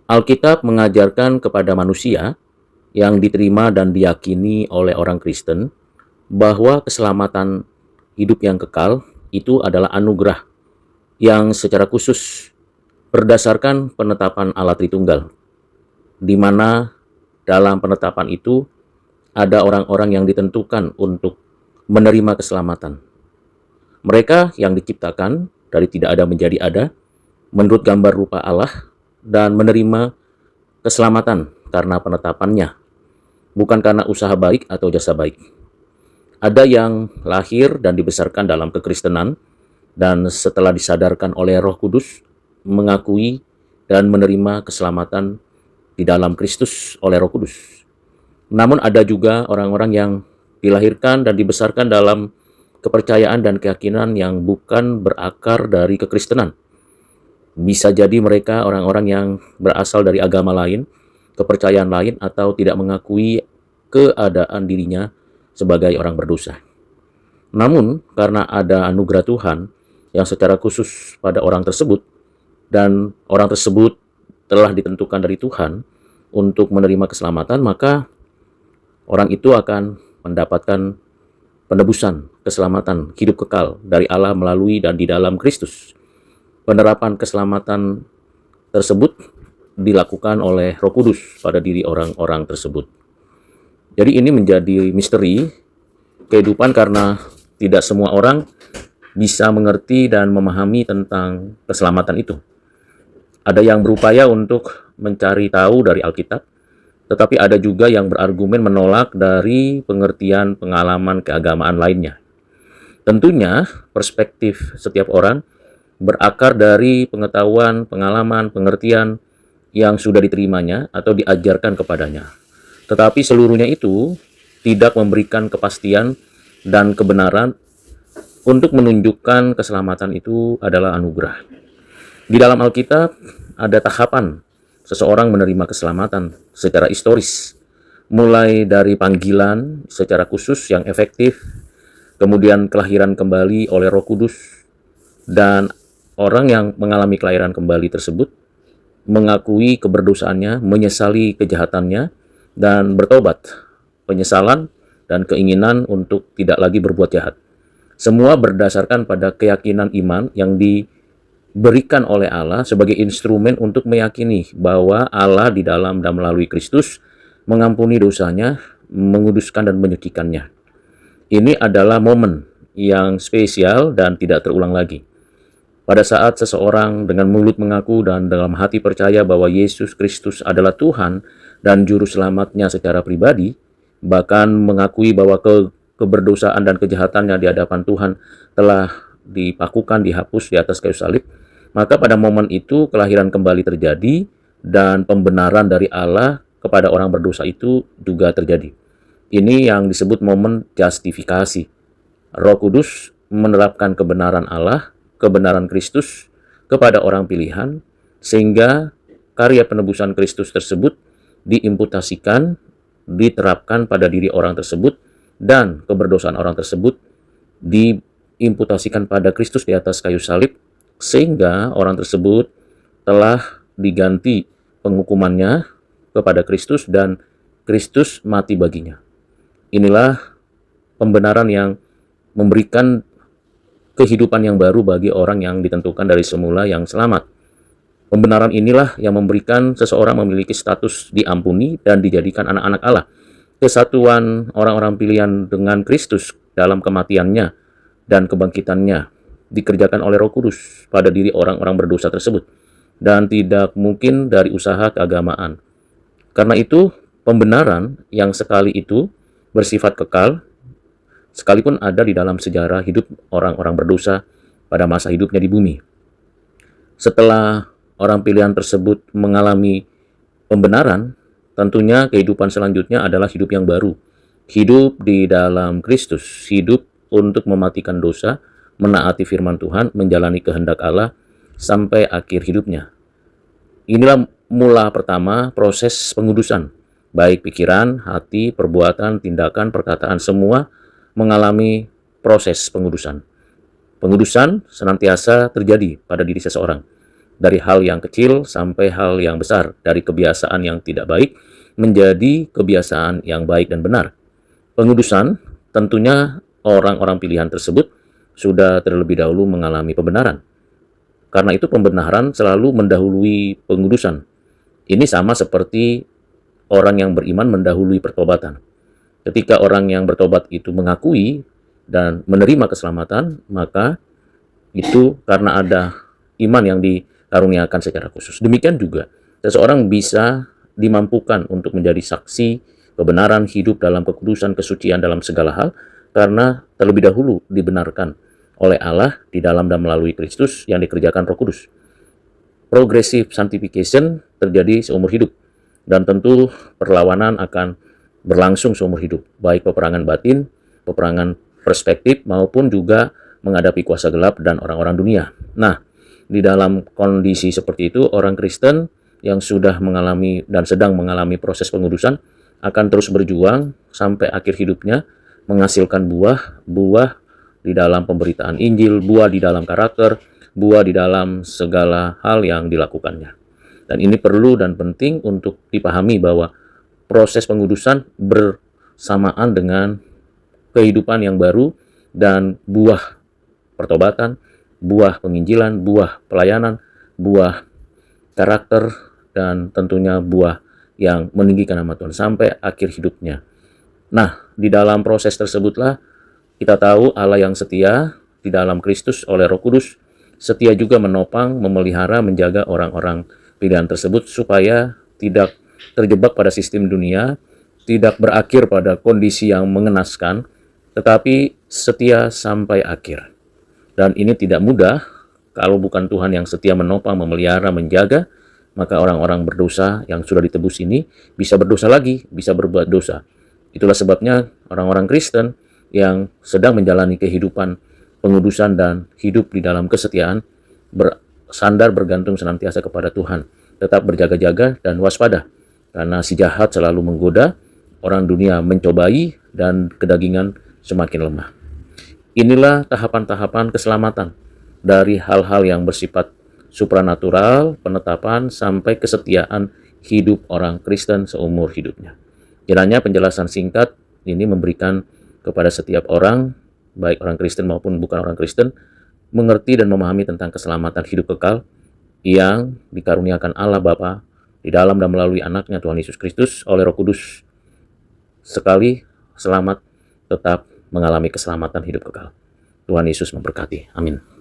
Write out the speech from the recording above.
Alkitab mengajarkan kepada manusia yang diterima dan diyakini oleh orang Kristen bahwa keselamatan hidup yang kekal itu adalah anugerah yang secara khusus berdasarkan penetapan Allah Tritunggal, di mana dalam penetapan itu ada orang-orang yang ditentukan untuk menerima keselamatan. Mereka yang diciptakan dari tidak ada menjadi ada, menurut gambar rupa Allah, dan menerima keselamatan karena penetapannya, bukan karena usaha baik atau jasa baik. Ada yang lahir dan dibesarkan dalam kekristenan, dan setelah disadarkan oleh Roh Kudus, mengakui dan menerima keselamatan di dalam Kristus oleh Roh Kudus. Namun ada juga orang-orang yang dilahirkan dan dibesarkan dalam kepercayaan dan keyakinan yang bukan berakar dari kekristenan. Bisa jadi mereka orang-orang yang berasal dari agama lain, kepercayaan lain, atau tidak mengakui keadaan dirinya sebagai orang berdosa. Namun, karena ada anugerah Tuhan yang secara khusus pada orang tersebut, dan orang tersebut telah ditentukan dari Tuhan untuk menerima keselamatan, maka orang itu akan mendapatkan penebusan, keselamatan, hidup kekal dari Allah melalui dan di dalam Kristus. Penerapan keselamatan tersebut dilakukan oleh Roh Kudus pada diri orang-orang tersebut. Jadi ini menjadi misteri kehidupan karena tidak semua orang bisa mengerti dan memahami tentang keselamatan itu. Ada yang berupaya untuk mencari tahu dari Alkitab, tetapi ada juga yang berargumen menolak dari pengertian pengalaman keagamaan lainnya. Tentunya perspektif setiap orang berakar dari pengetahuan, pengalaman, pengertian yang sudah diterimanya atau diajarkan kepadanya. Tetapi seluruhnya itu tidak memberikan kepastian dan kebenaran untuk menunjukkan keselamatan itu adalah anugerah. Di dalam Alkitab ada tahapan seseorang menerima keselamatan secara historis, mulai dari panggilan secara khusus yang efektif, kemudian kelahiran kembali oleh Roh Kudus, dan orang yang mengalami kelahiran kembali tersebut mengakui keberdosaannya, menyesali kejahatannya, dan bertobat, penyesalan, dan keinginan untuk tidak lagi berbuat jahat. Semua berdasarkan pada keyakinan iman yang diberikan oleh Allah sebagai instrumen untuk meyakini bahwa Allah di dalam dan melalui Kristus mengampuni dosanya, menguduskan dan menyucikannya. Ini adalah momen yang spesial dan tidak terulang lagi. Pada saat seseorang dengan mulut mengaku dan dalam hati percaya bahwa Yesus Kristus adalah Tuhan dan Juru Selamatnya secara pribadi, bahkan mengakui bahwa keberdosaan dan kejahatannya di hadapan Tuhan telah dipakukan, dihapus di atas kayu salib, maka pada momen itu kelahiran kembali terjadi dan pembenaran dari Allah kepada orang berdosa itu juga terjadi. Ini yang disebut momen justifikasi. Roh Kudus menerapkan kebenaran Allah, kebenaran Kristus kepada orang pilihan, sehingga karya penebusan Kristus tersebut diimputasikan, diterapkan pada diri orang tersebut, dan keberdosaan orang tersebut diimputasikan pada Kristus di atas kayu salib, sehingga orang tersebut telah diganti penghukumannya kepada Kristus dan Kristus mati baginya. Inilah pembenaran yang memberikan kehidupan yang baru bagi orang yang ditentukan dari semula yang selamat. Pembenaran inilah yang memberikan seseorang memiliki status diampuni dan dijadikan anak-anak Allah. Kesatuan orang-orang pilihan dengan Kristus dalam kematiannya dan kebangkitannya dikerjakan oleh Roh Kudus pada diri orang-orang berdosa tersebut, dan tidak mungkin dari usaha keagamaan. Karena itu, pembenaran yang sekali itu bersifat kekal, sekalipun ada di dalam sejarah hidup orang-orang berdosa pada masa hidupnya di bumi. Setelah orang pilihan tersebut mengalami pembenaran, tentunya kehidupan selanjutnya adalah hidup yang baru. Hidup di dalam Kristus, hidup untuk mematikan dosa, menaati firman Tuhan, menjalani kehendak Allah sampai akhir hidupnya. Inilah mula pertama proses pengudusan, baik pikiran, hati, perbuatan, tindakan, perkataan, semua mengalami proses pengudusan. Pengudusan senantiasa terjadi pada diri seseorang. Dari hal yang kecil sampai hal yang besar, dari kebiasaan yang tidak baik menjadi kebiasaan yang baik dan benar. Pengudusan, tentunya orang-orang pilihan tersebut sudah terlebih dahulu mengalami pembenaran. Karena itu pembenaran selalu mendahului pengudusan. Ini sama seperti orang yang beriman mendahului pertobatan. Ketika orang yang bertobat itu mengakui dan menerima keselamatan, maka itu karena ada iman yang dikaruniakan secara khusus. Demikian juga, seseorang bisa dimampukan untuk menjadi saksi kebenaran hidup dalam kekudusan, kesucian dalam segala hal, karena terlebih dahulu dibenarkan oleh Allah di dalam dan melalui Kristus yang dikerjakan Roh Kudus. Progressive sanctification terjadi seumur hidup, dan tentu perlawanan akan berlangsung seumur hidup, baik peperangan batin, peperangan perspektif, maupun juga menghadapi kuasa gelap dan orang-orang dunia. Nah, di dalam kondisi seperti itu, orang Kristen yang sudah mengalami dan sedang mengalami proses pengudusan akan terus berjuang sampai akhir hidupnya, menghasilkan buah di dalam pemberitaan Injil, buah di dalam karakter, buah di dalam segala hal yang dilakukannya. Dan ini perlu dan penting untuk dipahami bahwa proses pengudusan bersamaan dengan kehidupan yang baru dan buah pertobatan, buah penginjilan, buah pelayanan, buah karakter, dan tentunya buah yang meninggikan nama Tuhan sampai akhir hidupnya. Nah, di dalam proses tersebutlah kita tahu Allah yang setia di dalam Kristus oleh Roh Kudus setia juga menopang, memelihara, menjaga orang-orang pilihan tersebut supaya tidak terjebak pada sistem dunia, tidak berakhir pada kondisi yang mengenaskan, tetapi setia sampai akhir. Dan ini tidak mudah kalau bukan Tuhan yang setia menopang, memelihara, menjaga, maka orang-orang berdosa yang sudah ditebus ini bisa berdosa lagi, bisa berbuat dosa. Itulah sebabnya orang-orang Kristen yang sedang menjalani kehidupan pengudusan dan hidup di dalam kesetiaan bersandar bergantung senantiasa kepada Tuhan, tetap berjaga-jaga dan waspada, karena si jahat selalu menggoda, orang dunia mencobai, dan kedagingan semakin lemah. Inilah tahapan-tahapan keselamatan dari hal-hal yang bersifat supranatural, penetapan, sampai kesetiaan hidup orang Kristen seumur hidupnya. Kiranya penjelasan singkat ini memberikan kepada setiap orang, baik orang Kristen maupun bukan orang Kristen, mengerti dan memahami tentang keselamatan hidup kekal yang dikaruniakan Allah Bapa di dalam dan melalui anaknya Tuhan Yesus Kristus oleh Roh Kudus. Sekali selamat, tetap mengalami keselamatan hidup kekal. Tuhan Yesus memberkati. Amin.